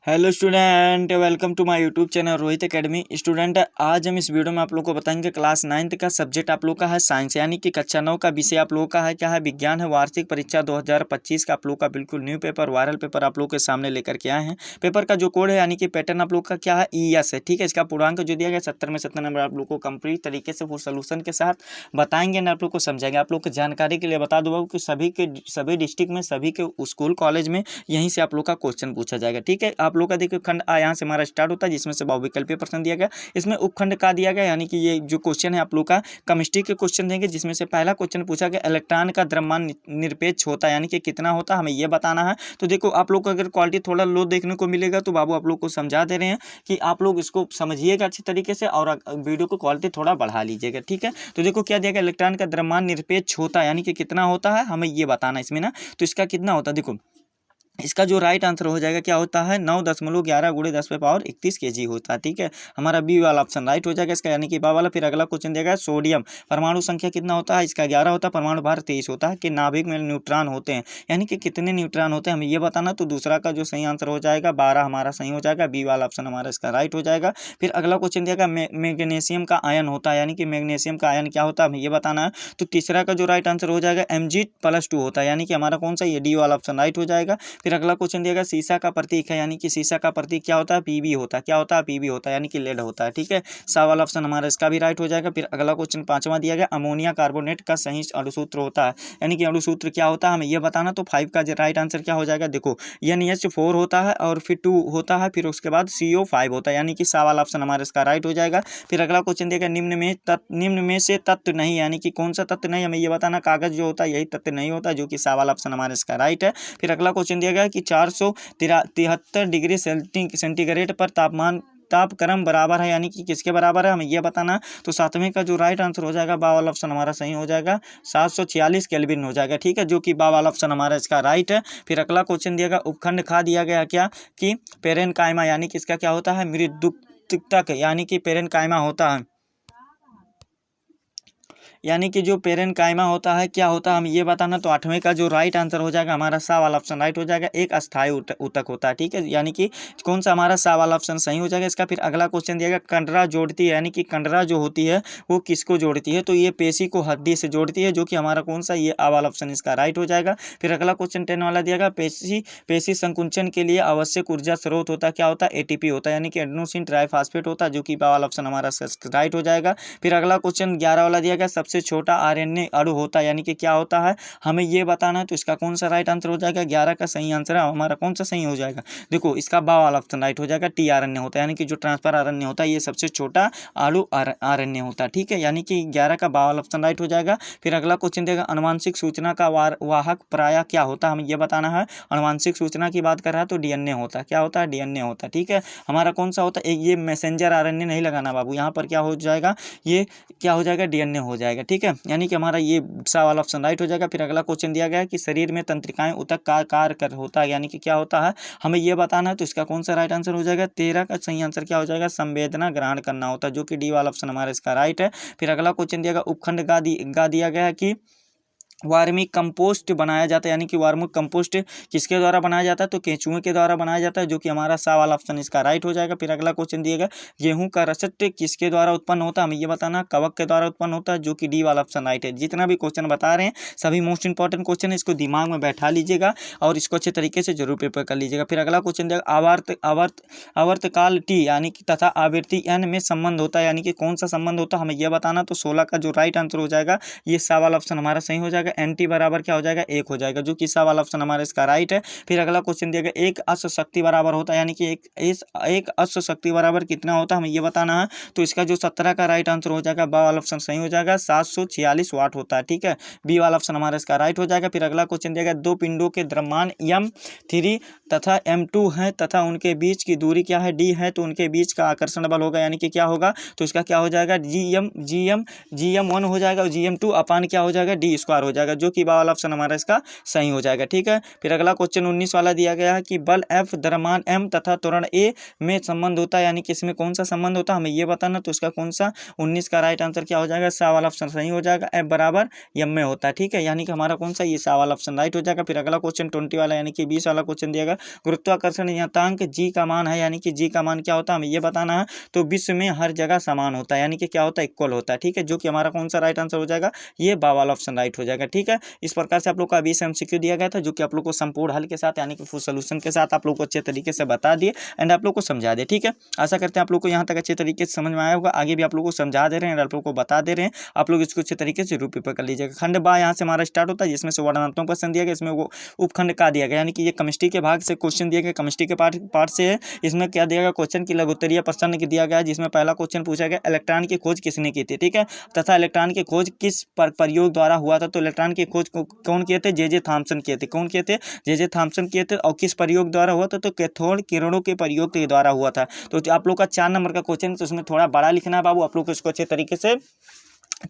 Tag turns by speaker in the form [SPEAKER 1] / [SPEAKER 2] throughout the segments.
[SPEAKER 1] Hello student, welcome to my YouTube channel Rohit academy. Student, आज हम इस वीडियो में आप लोग को बताएंगे क्लास 9th का सब्जेक्ट आप लोग का है साइंस, यानी कि कक्षा 9 का विषय आप लोग का है क्या है, विज्ञान है। वार्षिक परीक्षा 2025 का आप लोग का बिल्कुल न्यू पेपर, वायरल पेपर आप लोग के सामने लेकर के आए हैं। पेपर का जो कोड है यानी कि पैटर्न आप लोग का क्या है, ES है। ठीक है, इसका पूर्णांक जो दिया गया 70 में 70 नंबर आप लोग को कंप्लीट तरीके से फुल सोल्यूशन के साथ बताएंगे ना, आप लोग को समझाएंगे। आप लोग को जानकारी के लिए बता दूंगा कि सभी डिस्ट्रिक्ट में, सभी के स्कूल कॉलेज में यहीं से आप लोग का क्वेश्चन पूछा जाएगा। ठीक है, आप लोग का देखिए खंड यहाँ से हमारा स्टार्ट होता है, जिसमें से बहुविकल्पीय प्रश्न दिया गया। इसमें उपखंड का दिया गया, यानी कि ये जो क्वेश्चन है आप लोग का केमिस्ट्री के क्वेश्चन देंगे, जिसमें से पहला क्वेश्चन पूछा गया इलेक्ट्रॉन का द्रव्यमान निरपेक्ष होता है, यानी कि कितना होता है, हमें ये बताना है। तो देखो आप लोग को अगर क्वालिटी थोड़ा लो देखने को मिलेगा तो बाबू आप लोग को समझा दे रहे हैं कि आप लोग इसको समझिएगा अच्छी तरीके से और वीडियो को क्वालिटी थोड़ा बढ़ा लीजिएगा। ठीक है, तो देखो क्या दिया गया, इलेक्ट्रॉन का द्रव्यमान निरपेक्ष होता है, यानी कि कितना होता है, हमें ये बताना है इसमें ना। तो इसका कितना होता है, देखो इसका जो राइट आंसर हो जाएगा क्या होता है, 9.11 × 10⁻31 kg होता है। ठीक है, हमारा बी वाला ऑप्शन राइट हो जाएगा इसका, यानी कि बा वाला। फिर अगला क्वेश्चन देगा सोडियम परमाणु संख्या कितना होता है, इसका 11 होता है। परमाणु भार 23 होता है। कि नाभिक में न्यूट्रॉन होते हैं, यानी कि कितने न्यूट्रॉन होते हैं, हमें ये बताना। तो दूसरा का जो सही आंसर हो जाएगा 12 हमारा सही हो जाएगा, बी वाला ऑप्शन हमारा इसका राइट हो जाएगा। फिर अगला क्वेश्चन देगा मैग्नीशियम का आयन होता है, यानी कि मैग्नीशियम का आयन क्या होता है, हमें ये बताना है। तो तीसरा का जो राइट आंसर हो जाएगा Mg+2 होता है, यानी कि हमारा कौन सा, ये डी वाला ऑप्शन राइट हो जाएगा। फिर अगला क्वेश्चन दिएगा सीसा का प्रतीक है, यानी कि सीसा का प्रतीक क्या होता है, Pb होता है। क्या होता है, Pb होता है, यानी कि लेड होता है। ठीक है, सा वाला ऑप्शन हमारा इसका भी राइट हो जाएगा। फिर अगला क्वेश्चन पांचवा दिया गया अमोनिया कार्बोनेट का सही अणुसूत्र होता है, यानी कि अणुसूत्र क्या होता है, हमें यह बताना। तो 5 का राइट आंसर क्या हो जाएगा, देखो NH4 होता है और फिर 2 होता है, फिर उसके बाद CO5 होता है, यानी कि सा वाला ऑप्शन हमारा इसका राइट हो जाएगा। फिर अगला क्वेश्चन देगा निम्न में से तत्व नहीं, यानी कि कौन सा तत्व नहीं, हमें ये बताना। कागज जो होता है यही तत्व नहीं होता, जो कि सा वाला ऑप्शन हमारा इसका राइट है। फिर अगला क्वेश्चन दिया गया कि 473 डिग्री सेंटीग्रेड पर तापक्रम बराबर है, यानी कि किसके बराबर है, हमें यह बताना। तो सातवें का जो राइट आंसर हो जाएगा बा वाला ऑप्शन हमारा सही हो जाएगा, 746 केल्विन हो जाएगा। ठीक है, जो कि बा वाला ऑप्शन हमारा इसका राइट है। फिर अगला क्वेश्चन दिया गया उपखंड खा दिया गया क्या, कि पेरेनकाइमा, यानी कि इसका क्या होता है, मृदुतक, यानी कि पेरेनकाइमा होता है, यानी कि जो पेरेनकाइमा होता है क्या होता है, हम ये बताना। तो आठवें का जो राइट आंसर हो जाएगा हमारा सा वाला ऑप्शन राइट हो जाएगा, एक अस्थायी ऊतक होता है। ठीक है, यानी कि कौन सा हमारा सा वाला ऑप्शन सही हो जाएगा इसका। फिर अगला क्वेश्चन दिया गया कंडरा जोड़ती है, यानी कि कंडरा जो होती है वो किसको जोड़ती है, तो ये पेशी को हड्डी से जोड़ती है, जो कि हमारा कौन सा, ये आ वाला ऑप्शन इसका राइट हो जाएगा। फिर अगला क्वेश्चन 10 वाला दिया गया पेशी संकुचन के लिए आवश्यक ऊर्जा स्रोत होता है, क्या होता है, ATP होता है, यानी कि एडेनोसिन ट्राइफॉस्फेट होता है, जो कि बा वाला ऑप्शन हमारा राइट हो जाएगा। फिर अगला क्वेश्चन 11 वाला दिया गया सबसे छोटा RNA अणु होता है, यानी कि क्या होता है, हमें ये बताना है। तो इसका कौन सा राइट आंसर हो जाएगा, 11 का सही आंसर है हमारा कौन सा सही हो जाएगा, देखो इसका बा वाला ऑप्शन राइट हो जाएगा, tRNA होता है, यानी कि जो ट्रांसफर RNA होता है ये सबसे छोटा अणु RNA होता है। ठीक है, यानी कि 11 का बा वाला ऑप्शन राइट हो जाएगा। फिर अगला क्वेश्चन देगा अनुवांशिक सूचना का वाहक प्राय क्या होता है, हमें ये बताना है। अनुवांशिक सूचना की बात कर रहा है तो DNA होता है, क्या होता है, DNA होता है। ठीक है, हमारा कौन सा होता है, ये मैसेंजर RNA नहीं लगाना बाबू, यहाँ पर क्या हो जाएगा, ये क्या हो जाएगा, DNA हो जाएगा। ठीक है, यानी कि हमारा ये सा वाला ऑप्शन राइट हो जाएगा। फिर अगला क्वेश्चन दिया गया है कि शरीर में तंत्रिकाएं ऊतक का कार्य कर होता है, यानी कि क्या होता है, हमें ये बताना है। तो इसका कौन सा राइट आंसर हो जाएगा, 13 का सही आंसर क्या हो जाएगा, संवेदना ग्रहण करना होता है, जो कि डी वाला ऑप्शन हमारा इसका राइट है। फिर अगला क्वेश्चन दिया गया उपखंड गा दिया गया है कि वार्मी कंपोस्ट बनाया जाता है, यानी कि वार्मी कंपोस्ट किसके द्वारा बनाया जाता है, तो केंचुए के द्वारा बनाया जाता है, जो कि हमारा सा वाला ऑप्शन इसका राइट हो जाएगा। फिर अगला क्वेश्चन दिएगा गेहूं का रसट किसके द्वारा उत्पन्न होता है, हमें ये बताना, कवक के द्वारा उत्पन्न होता है, जो कि डी वाला ऑप्शन राइट है। जितना भी क्वेश्चन बता रहे हैं सभी मोस्ट इंपॉर्टेंट क्वेश्चन है, इसको दिमाग में बैठा लीजिएगा और इसको अच्छे तरीके से जरूर पेपर कर लीजिएगा। फिर अगला क्वेश्चन देगा आवर्तकाल T, यानी कि तथा आवृत्ति N में संबंध होता है, यानी कि कौन सा संबंध होता है, हमें यह बताना। तो 16 का जो राइट आंसर हो जाएगा ये सा वाला ऑप्शन हमारा सही हो जाएगा, NT बराबर क्या हो जाएगा, 1 हो जाएगा, जो कि सा वाला ऑप्शन हमारा इसका राइट है। फिर अगला क्वेश्चन दिया गया एक अश्व शक्ति बराबर होता है, यानी कि एक अश्व शक्ति बराबर कितना होता है, हमें ये बताना है। तो इसका जो 17 का राइट आंसर हो जाएगा बा वाला ऑप्शन सही हो जाएगा, 746 वाट होता है। ठीक है, बी वाला ऑप्शन हमारा इसका राइट हो जाएगा। फिर अगला क्वेश्चन दिया गया दो पिंडों के द्रव्यमान M3 तथा M2 है तथा उनके बीच की दूरी क्या है, D है, तो उनके बीच का आकर्षण बल होगा, यानी कि क्या होगा, तो इसका क्या हो जाएगा, GM1 हो जाएगा और GM2 अपान क्या हो जाएगा, D² हो जाएगा, जो कि बा वाला ऑप्शन हमारा इसका सही हो जाएगा। ठीक है, फिर अगला क्वेश्चन 19 वाला दिया गया है कि बल F द्रव्यमान M तथा त्वरण A में संबंध होता है, यानी कि इसमें कौन सा संबंध होता है हमें ये बताना। तो इसका कौन सा 19 का राइट आंसर क्या हो जाएगा, सा वाला ऑप्शन सही हो जाएगा, F बराबर M में होता है। ठीक है, यानी कि हमारा कौन सा ये सा वाला ऑप्शन राइट हो जाएगा। फिर अगला क्वेश्चन 20 वाला यानी कि 20 वाला क्वेश्चन दिया गया, गुरुत्वाकर्षण नियतांक G का मान है, यानी कि G का मान क्या होता है हमें ये बताना है। तो विश्व में हर जगह समान होता है, यानी कि क्या होता है, इक्वल होता है। ठीक है, जो कि हमारा कौन सा राइट आंसर हो जाएगा, ये बा वाला ऑप्शन राइट हो जाएगा। ठीक है, इस प्रकार से आप लोग को अभी से MCQ दिया गया था, जो कि आप लोग को संपूर्ण हल के साथ यानी कि फुल सोल्यूशन के साथ आप लोग को अच्छे तरीके से बता दिए एंड आप लोग को समझा दिए। ठीक है, आशा करते हैं आप लोग को यहाँ तक अच्छे तरीके से समझ में आया होगा। आगे भी आप लोग को समझा दे रहे हैं, आप लोग को बता दे रहे हैं, आप लोग इसको अच्छे तरीके से रूप कर लीजिएगा। खंड बा यहाँ से हमारा स्टार्ट होता है, जिसमें से वर्णनात्मक प्रश्न दिया गया, इसमें वो उपखंड का दिया गया, यानी कि ये केमिस्ट्री के भाग से क्वेश्चन दिया गया, केमिस्ट्री के पार्ट से है। इसमें क्या दिया गया क्वेश्चन की लघुत्तरीय प्रश्न दिया गया, जिसमें पहला क्वेश्चन पूछा गया इलेक्ट्रॉन की खोज किसने की थी। ठीक है, तथा इलेक्ट्रॉन की खोज किस प्रयोग द्वारा हुआ था। तो इलेक्ट्रॉन की खोज कौन किए थे, जे थॉमसन किए थे। कौन किए थे, जे थॉमसन किए थे। और किस प्रयोग द्वारा हुआ था, तो कैथोड किरणों के प्रयोग के द्वारा हुआ था। तो आप लोग का 4 नंबर का क्वेश्चन, तो उसमें थोड़ा बड़ा लिखना है बाबू, आप लोग को इसको अच्छे तरीके से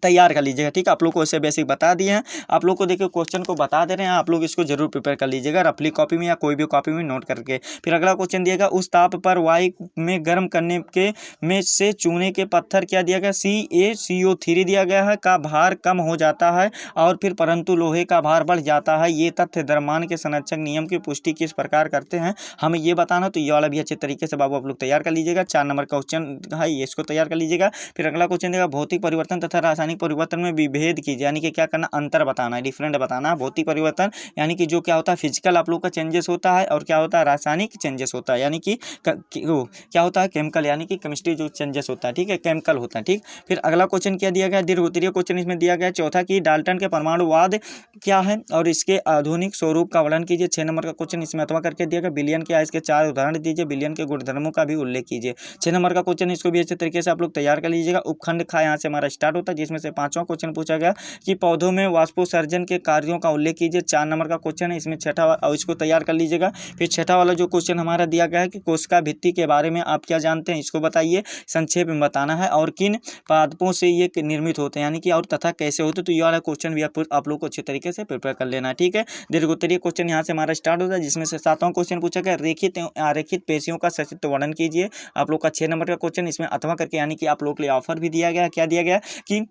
[SPEAKER 1] तैयार कर लीजिएगा। ठीक है, आप लोग को ऐसे बेसिक बता दिए हैं, आप लोग को देखिए क्वेश्चन को बता दे रहे हैं, आप लोग इसको जरूर प्रिपेयर कर लीजिएगा रफली कॉपी में या कोई भी कॉपी में नोट करके। फिर अगला क्वेश्चन दिएगा, उस ताप पर वायु में गर्म करने के में से चूने के पत्थर क्या दिया गया, CaCO3 दिया गया है, का भार कम हो जाता है और फिर परंतु लोहे का भार बढ़ जाता है। ये तथ्य द्रव्यमान के संरक्षक नियम की पुष्टि किस प्रकार करते हैं हमें ये बताना। तो ये वाला भी अच्छे तरीके से बाबू आप लोग तैयार कर लीजिएगा। 4 नंबर का क्वेश्चन है, ये इसको तैयार कर लीजिएगा। फिर अगला क्वेश्चन देगा, भौतिक परिवर्तन तथा रासायनिक परिवर्तन में विभेद कीजिए, यानी कि क्या करना, अंतर बताना है, डिफरेंट बताना है। भौतिक परिवर्तन यानी कि जो क्या होता है फिजिकल आप लोग का चेंजेस होता है, और क्या होता है रासायनिक चेंजेस होता है, यानी कि क्या होता है केमिकल, यानी कि केमिस्ट्री जो चेंजेस होता है। ठीक है, केमिकल होता है। ठीक, फिर अगला क्वेश्चन क्या दिया गया, दीर्घोत्तरीय क्वेश्चन इसमें दिया गया चौथा कि डाल्टन के परमाणुवाद क्या है और इसके आधुनिक स्वरूप का वर्णन कीजिए। 6 नंबर का क्वेश्चन इसमें अथवा करके दिया गया, बिलियन क्या है इसके 4 उदाहरण दीजिए, बिलियन के गुणधर्मों का भी उल्लेख कीजिए। 6 नंबर का क्वेश्चन इसको भी अच्छे तरीके से आप लोग तैयार कर लीजिएगा। उपखंड खा यहाँ से हमारा स्टार्ट होता है, जिसमें से 5वां क्वेश्चन पूछा गया कि पौधों में वाष्पोत्सर्जन के कार्यों का उल्लेख कीजिए। 4 नंबर का क्वेश्चन है, इसमें छठा और इसको तैयार कर लीजिएगा। फिर छठा वाला जो क्वेश्चन हमारा दिया गया है कि कोशिका भित्ति के बारे में आप क्या जानते हैं, इसको बताइए, संक्षेप में बताना है, और किन पादपों से ये निर्मित होते हैं, यानी कि और तथा कैसे होते। तो ये वाला क्वेश्चन भी आप लोग को अच्छे तरीके से प्रिपेयर कर लेना है। ठीक है, दीर्घोत्तरीय क्वेश्चन यहाँ से हमारा स्टार्ट होता है, जिसमें से 7वां क्वेश्चन पूछा गया, रेखित अरेखित पेशियों का सचित्र वर्णन कीजिए। आप लोग का 6 नंबर का क्वेश्चन इसमें अथवा करके, यानी कि आप लोग के लिए ऑफर भी दिया गया, क्या दिया गया कि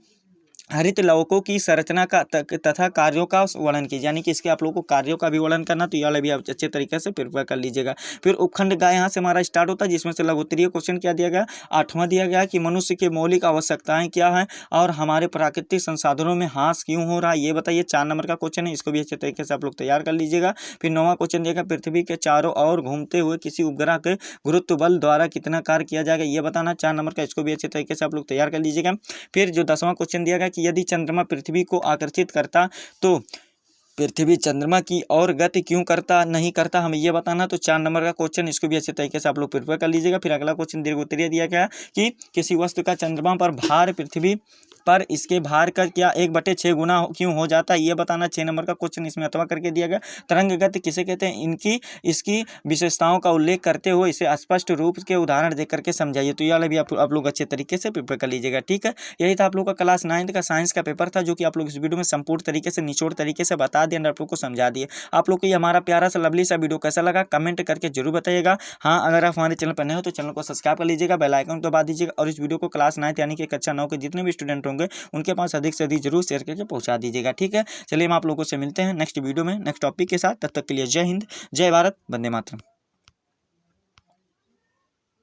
[SPEAKER 1] हरित लवकों की संरचना का तथा कार्यों का वर्णन कीजिए, यानी कि इसके आप लोगों को कार्यों का भी वर्णन करना। तो ये वाला भी आप अच्छे तरीके से प्रिपेयर कर लीजिएगा। फिर उपखंड गा यहाँ से हमारा स्टार्ट होता है, जिसमें से लघुत्तरीय क्वेश्चन क्या दिया गया, 8वां दिया गया कि मनुष्य की मौलिक आवश्यकताएं क्या हैं और हमारे प्राकृतिक संसाधनों में ह्रास क्यों हो रहा है ये बताइए। 4 नंबर का क्वेश्चन है, इसको भी अच्छे तरीके से आप लोग तैयार कर लीजिएगा। फिर 9वां क्वेश्चन दिया गया, पृथ्वी के चारों ओर घूमते हुए किसी उपग्रह के गुरुत्व बल द्वारा कितना कार्य किया जाएगा ये बताना। 4 नंबर का, इसको भी अच्छे तरीके से आप लोग तैयार कर लीजिएगा। फिर जो 10वां क्वेश्चन दिया गया कि यदि चंद्रमा पृथ्वी को आकर्षित करता तो पृथ्वी चंद्रमा की और गति क्यों करता नहीं करता हमें ये बताना। तो 4 नंबर का क्वेश्चन, इसको भी अच्छे तरीके से आप लोग प्रिपेयर कर लीजिएगा। फिर अगला क्वेश्चन दीर्घोत्तरीय दिया गया कि किसी वस्तु का चंद्रमा पर भार पृथ्वी पर इसके भार का क्या 1/6 गुना क्यों हो जाता है ये बताना। 6 नंबर का क्वेश्चन इसमें अथवा करके दिया गया, तरंग गति किसे कहते हैं, इसकी विशेषताओं का उल्लेख करते हुए इसे स्पष्ट रूप के उदाहरण देकर के समझाइए। तो ये वाला भी आप लोग अच्छे तरीके से प्रिपेयर कर लीजिएगा। ठीक है, यही था आप लोग का क्लास 9 का साइंस का पेपर था, जो कि आप लोग इस वीडियो में संपूर्ण तरीके से निचोड़ तरीके से बता दिए, आप लोग को समझा दिए। आप लोग को ये हमारा प्यारा सा लवली सा वीडियो कैसा लगा कमेंट करके जरूर बताइएगा। हाँ, अगर आप हमारे चैनल पर नए हो तो चैनल को सब्सक्राइब कर लीजिएगा, बेल आइकन को दबा दीजिएगा, और इस वीडियो को क्लास 9 यानी कि कक्षा 9 के जितने भी स्टूडेंट होंगे उनके पास अधिक से अधिक जरूर शेयर करके पहुंचा दीजिएगा। ठीक है, चलिए हम आप लोगों से मिलते हैं नेक्स्ट वीडियो में नेक्स्ट टॉपिक के साथ। तब तक के लिए जय हिंद, जय भारत, वंदे मातरम।